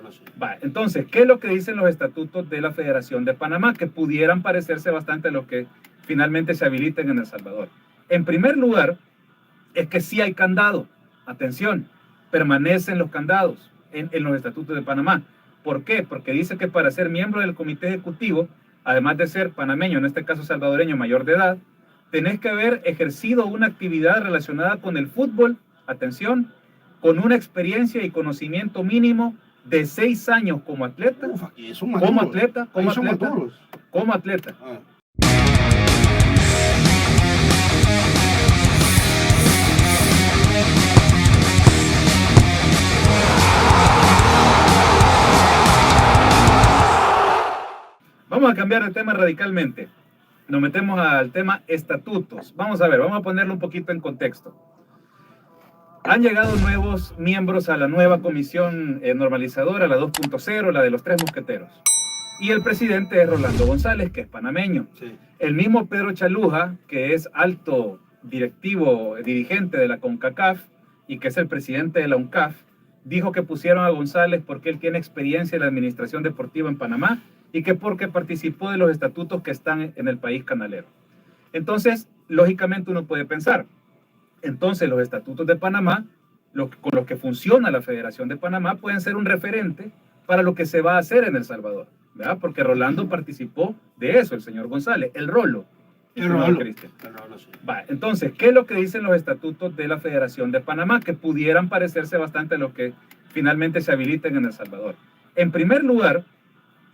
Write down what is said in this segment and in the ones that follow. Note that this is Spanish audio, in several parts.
no sé. Va, entonces, ¿qué es lo que dicen los estatutos de la Federación de Panamá? Que pudieran parecerse bastante a los que finalmente se habiliten en El Salvador. En primer lugar, es que sí hay candado. Atención, permanecen los candados en los estatutos de Panamá. ¿Por qué? Porque dice que para ser miembro del comité ejecutivo, además de ser panameño, en este caso salvadoreño mayor de edad, tenés que haber ejercido una actividad relacionada con el fútbol, atención, con una experiencia y conocimiento mínimo de 6 años como atleta, Uf, aquí son como maduros. atleta, Ahí son maduros. como atleta. Ah. Vamos a cambiar de tema radicalmente. Nos metemos al tema estatutos. Vamos a ver, vamos a ponerlo un poquito en contexto. Han llegado nuevos miembros a la nueva comisión normalizadora, la 2.0, la de los 3 mosqueteros. Y el presidente es Rolando González, que es panameño. Sí. El mismo Pedro Chaluja, que es alto dirigente de la CONCACAF y que es el presidente de la UNCAF, dijo que pusieron a González porque él tiene experiencia en la administración deportiva en Panamá y que porque participó de los estatutos que están en el país canalero. Entonces, lógicamente uno puede pensar, entonces los estatutos de Panamá, con los que funciona la Federación de Panamá, pueden ser un referente para lo que se va a hacer en El Salvador, ¿verdad? Porque Rolando participó de eso, el señor González, el Rolo. El Rolo, Cristian. sí. Va, entonces, ¿qué es lo que dicen los estatutos de la Federación de Panamá? Que pudieran parecerse bastante a los que finalmente se habiliten en El Salvador. En primer lugar,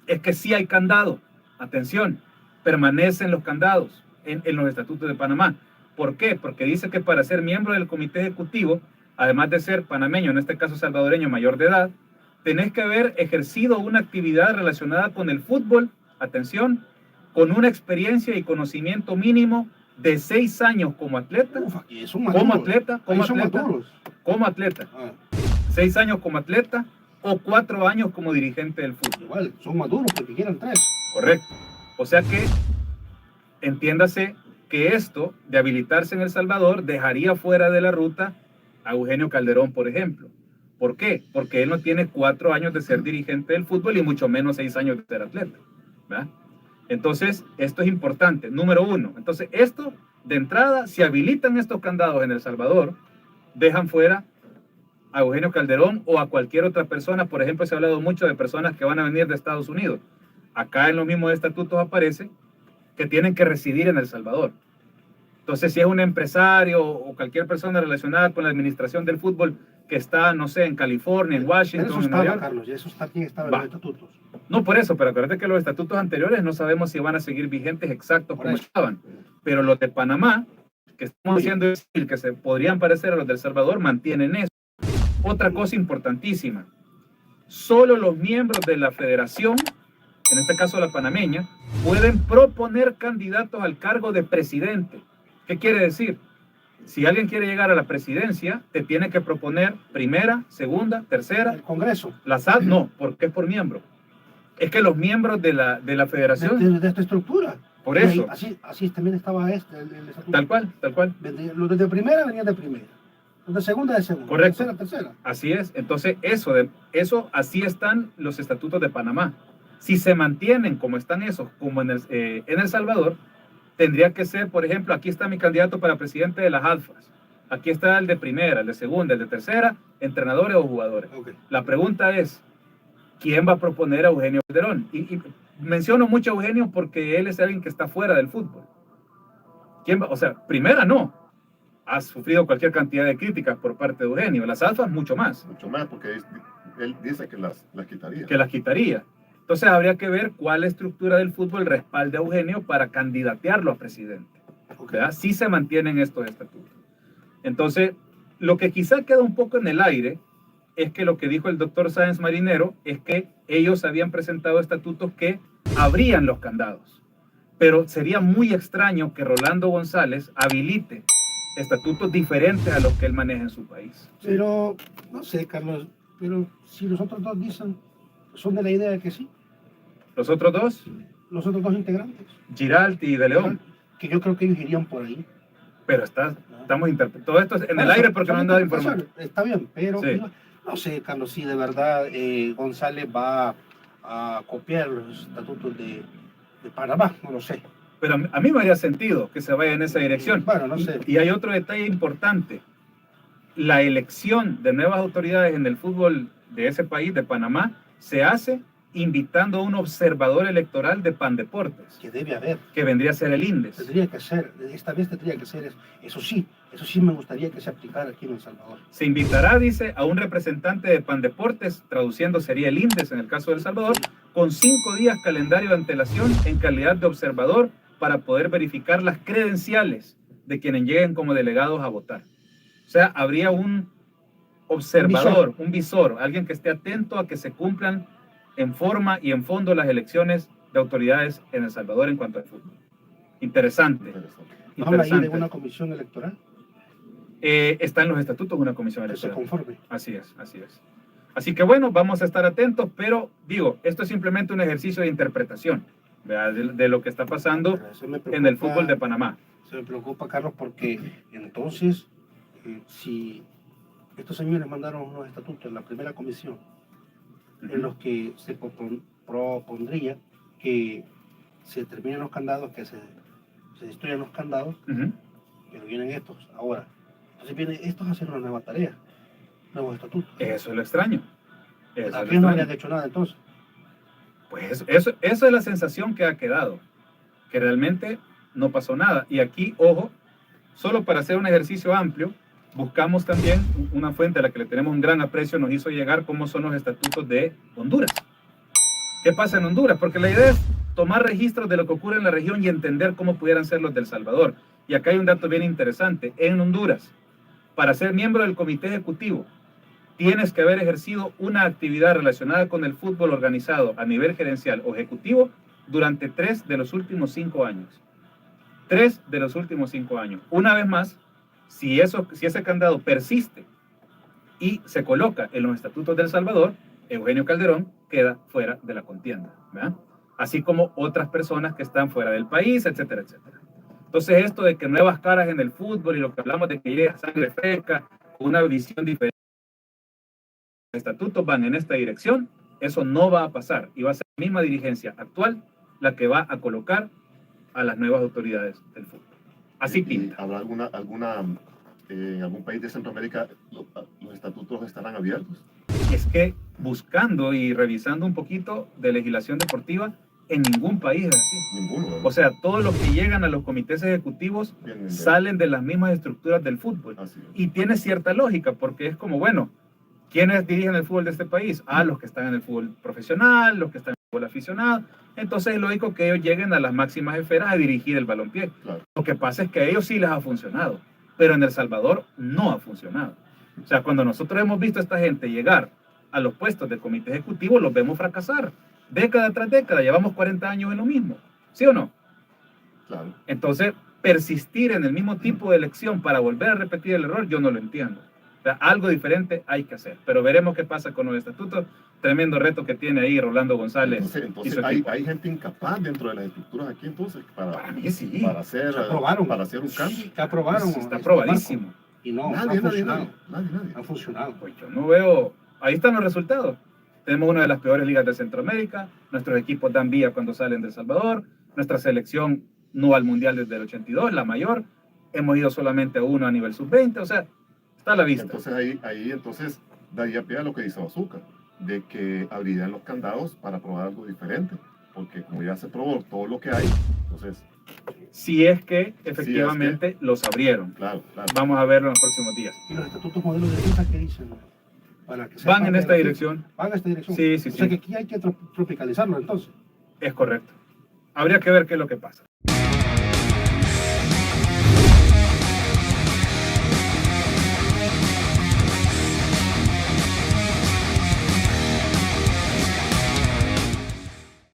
es que sí hay candado. Atención, permanecen los candados en los estatutos de Panamá. ¿Por qué? Porque dice que para ser miembro del comité ejecutivo, además de ser panameño, en este caso salvadoreño mayor de edad, tenés que haber ejercido una actividad relacionada con el fútbol, atención, con una experiencia y conocimiento mínimo de 6 años como atleta, Uf, aquí son maduros. como atleta, Ah. 6 años como atleta o 4 años como dirigente del fútbol. Igual, son maduros porque quieren 3. Correcto. O sea que, entiéndase que esto de habilitarse en El Salvador dejaría fuera de la ruta a Eugenio Calderón, por ejemplo. ¿Por qué? Porque él no tiene 4 años de ser dirigente del fútbol y mucho menos 6 años de ser atleta, ¿verdad? Entonces, esto es importante. Número 1. Entonces, esto, de entrada, si habilitan estos candados en El Salvador, dejan fuera a Eugenio Calderón o a cualquier otra persona. Por ejemplo, se ha hablado mucho de personas que van a venir de Estados Unidos. Acá en los mismos estatutos aparece que tienen que residir en El Salvador. Entonces, si es un empresario o cualquier persona relacionada con la administración del fútbol que está, no sé, en California, en Washington, eso en estaba, Nueva York. Carlos, y eso está aquí en los estatutos. No por eso, pero acuérdate que los estatutos anteriores no sabemos si van a seguir vigentes exactos como estaban. Pero los de Panamá, que estamos haciendo que se podrían parecer a los de El Salvador, mantienen eso. Otra cosa importantísima, solo los miembros de la federación, en este caso la panameña, pueden proponer candidatos al cargo de presidente. ¿Qué quiere decir? Si alguien quiere llegar a la presidencia, te tiene que proponer primera, segunda, tercera. El Congreso. La SAD no, porque es por miembro. Es que los miembros de la federación... De esta estructura. Por eso. Así también estaba el estatuto. Tal cual, tal cual. Los de primera venían de primera. Los de segunda de segunda. Correcto. Tercera. Así es. Entonces, así están los estatutos de Panamá. Si se mantienen como están esos, como en El Salvador, tendría que ser, por ejemplo, aquí está mi candidato para presidente de las ALFAS. Aquí está el de primera, el de segunda, el de tercera, entrenadores o jugadores. Okay. La pregunta es, ¿quién va a proponer a Eugenio Calderón? Y menciono mucho a Eugenio porque él es alguien que está fuera del fútbol. ¿Quién va? O sea, primera no. Ha sufrido cualquier cantidad de críticas por parte de Eugenio. Las ALFAS mucho más. Mucho más, porque él dice que las quitaría. Que las quitaría. Entonces habría que ver cuál estructura del fútbol respalda a Eugenio para candidatearlo a presidente. ¿Verdad? Si se mantienen estos estatutos. Entonces, lo que quizá queda un poco en el aire es que lo que dijo el doctor Sáenz Marinero es que ellos habían presentado estatutos que abrían los candados. Pero sería muy extraño que Rolando González habilite estatutos diferentes a los que él maneja en su país. Pero, no sé, Carlos, pero si los otros dos dicen, son de la idea de que sí. ¿Los otros dos? Los otros dos integrantes. Giralt y De León. Que yo creo que ellos irían por ahí. Pero estamos interpretando todo esto en el aire porque no han dado información. Está bien, pero sí. No sé, Carlos, si de verdad González va a copiar los estatutos de Panamá, no lo sé. Pero a mí me haría sentido que se vaya en esa dirección. Bueno, no sé. Y hay otro detalle importante. La elección de nuevas autoridades en el fútbol de ese país, de Panamá, se hace invitando a un observador electoral de Pandeportes, Que debe haber. que vendría a ser el INDES. Tendría que ser, esta vez tendría que ser eso. Eso sí me gustaría que se aplicara aquí en El Salvador. Se invitará, dice, a un representante de Pandeportes, traduciendo sería el INDES en el caso de El Salvador, con 5 días calendario de antelación en calidad de observador para poder verificar las credenciales de quienes lleguen como delegados a votar. O sea, habría un observador, un visor, alguien que esté atento a que se cumplan en forma y en fondo las elecciones de autoridades en El Salvador en cuanto al fútbol. Interesante. Interesante. ¿No habla ahí de Interesante. una comisión electoral? Está en los estatutos una comisión Que se electoral. conforme. Así es, así es. Así que bueno, vamos a estar atentos, pero digo, esto es simplemente un ejercicio de interpretación, ¿verdad? De lo que está pasando Pero eso me en el preocupa- fútbol de Panamá. Se me preocupa, Carlos, porque entonces, si estos señores mandaron unos estatutos en la primera comisión, en los que se propondría que se terminen los candados, que se destruyan los candados, Ujú. pero vienen estos ahora. Entonces vienen estos a hacer una nueva tarea, nuevos estatutos. Eso es lo extraño. Eso es lo Aquí no extraño. habrían hecho nada entonces. Pues eso es la sensación que ha quedado, que realmente no pasó nada. Y aquí, ojo, solo para hacer un ejercicio amplio, buscamos también una fuente a la que le tenemos un gran aprecio, nos hizo llegar cómo son los estatutos de Honduras. ¿Qué pasa en Honduras? Porque la idea es tomar registros de lo que ocurre en la región y entender cómo pudieran ser los de El Salvador. Y acá hay un dato bien interesante. En Honduras, para ser miembro del comité ejecutivo, tienes que haber ejercido una actividad relacionada con el fútbol organizado a nivel gerencial o ejecutivo durante 3 de los últimos 5 años. 3 de los últimos 5 años. Una vez más, si ese candado persiste y se coloca en los estatutos de El Salvador, Eugenio Calderón queda fuera de la contienda, ¿verdad? Así como otras personas que están fuera del país, etcétera, etcétera. Entonces esto de que nuevas caras en el fútbol y lo que hablamos de que llega sangre fresca, con una visión diferente, los estatutos van en esta dirección, eso no va a pasar y va a ser la misma dirigencia actual la que va a colocar a las nuevas autoridades del fútbol. Así ¿Y pinta. habrá en algún país de Centroamérica los estatutos estarán abiertos? Es que buscando y revisando un poquito de legislación deportiva, en ningún país es así. Ninguno, ¿verdad? O sea, todos los que llegan a los comités ejecutivos Vienen de- salen de las mismas estructuras del fútbol. Así es. Y tiene cierta lógica, porque es como, bueno, ¿quiénes dirigen el fútbol de este país? Ah, los que están en el fútbol profesional, los que están en el fútbol aficionado. Entonces es lógico que ellos lleguen a las máximas esferas a dirigir el balompié. Claro. Lo que pasa es que a ellos sí les ha funcionado, pero en El Salvador no ha funcionado. O sea, cuando nosotros hemos visto a esta gente llegar a los puestos del comité ejecutivo, los vemos fracasar. Década tras década, llevamos 40 años en lo mismo. ¿Sí o no? Claro. Entonces, persistir en el mismo tipo de elección para volver a repetir el error, yo no lo entiendo. O sea, algo diferente hay que hacer. Pero veremos qué pasa con los estatutos. Tremendo reto que tiene ahí Rolando González. Entonces y su hay equipo. gente incapaz dentro de las estructuras aquí entonces Para mí sí. para hacer, Se aprobaron. para hacer un cambio. Que aprobaron. Está aprobadísimo. Y no, Nadie, no ha nadie, funcionado. nadie. No ha funcionado. Pues yo no veo. Ahí están los resultados. Tenemos una de las peores ligas de Centroamérica. Nuestros equipos dan vía cuando salen de El Salvador. Nuestra selección no al mundial desde el 82, la mayor. Hemos ido solamente a uno a nivel sub-20. O sea, está a la vista. Entonces ahí entonces daría pie a lo que dice Bazooka, de que abrirían los candados para probar algo diferente, porque como ya se probó todo lo que hay, entonces, Si es que efectivamente los abrieron. claro. Vamos a verlo en los próximos días. ¿Y los estatutos modelos de FIFA qué dicen? Para que Van sepan en que esta la- dirección. Van en esta dirección. Sí, sí, O sea sí. que aquí hay que tropicalizarlo entonces. Es correcto. Habría que ver qué es lo que pasa.